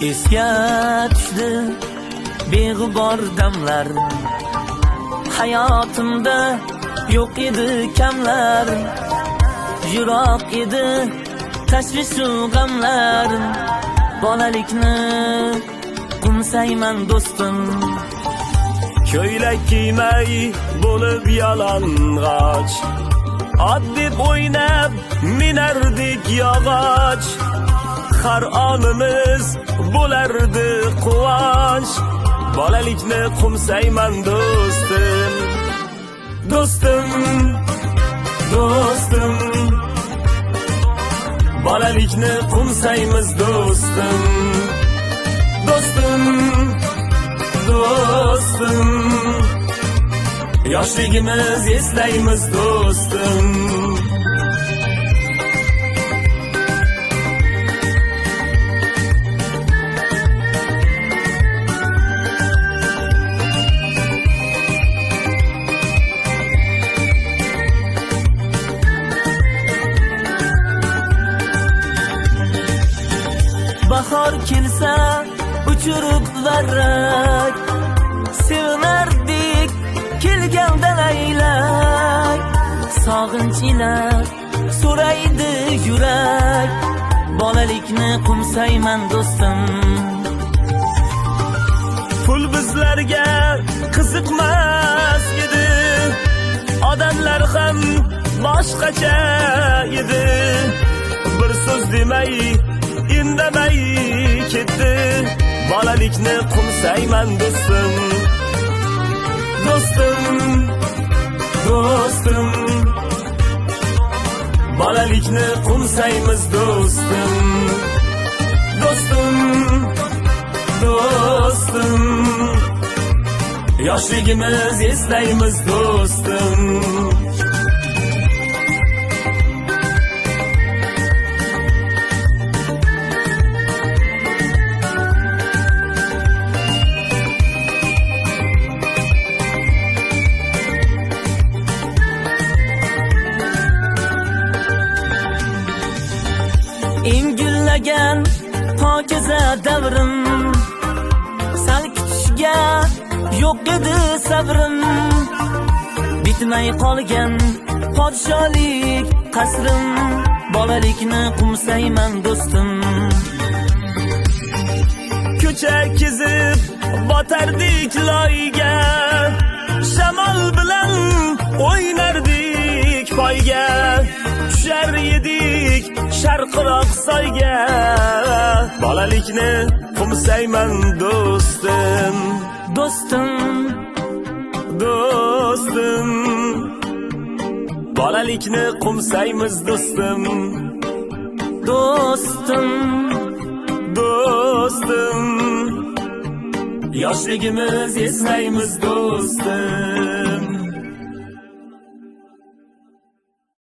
Esga tushdi beg'ubor damlar, hayotimda yo'q edi kamlar, yiroq edi tashvishu g'amlar. Bolalikni qo'msayman do'stim, ko'ylak kiymay bo'lib yalang'och, ot deb o'ynab minardik yog'och. Har onimiz bo'lardi quvonch, bolalikni qo'msayman do'stim, do'stim, do'stim. Bolalikni qo'msaymiz do'stim, do'stim, do'stim. Yoshligimiz eslaymiz do'stim. Bahor kelsa uchirib varrak, sevinardik kelganda laylak. Sog'inch ila so'raydi yurak, bolalikni qo'msayman do'stim. Pul bizlarga qiziqmas edi, odamlar ham boshqacha edi. Bir so'z demay indamay ketdi, bolalikni qo'msayman do'stim, do'stim, do'stim. Bolalikni qo'msaymiz do'stim, do'stim, do'stim. Yoshligimiz eslaymiz do'stim. Ingillagan pokiza davrim, sal kutishga yo'q edi sabrim. Bitmay qolgan podsholik qasrim, bolalikni qo'msayman do'stim. Ko'cha kezib botardik loyga, shamol bilan o'ynardik poyga. Tushar edik sharqiroq soyga, bolalikni qo'msayman do'stim, Do'stim, do'stim. Bolalikni qo'msaymiz do'stim, do'stim, do'stim. Yoshligimiz eslaymiz do'stim.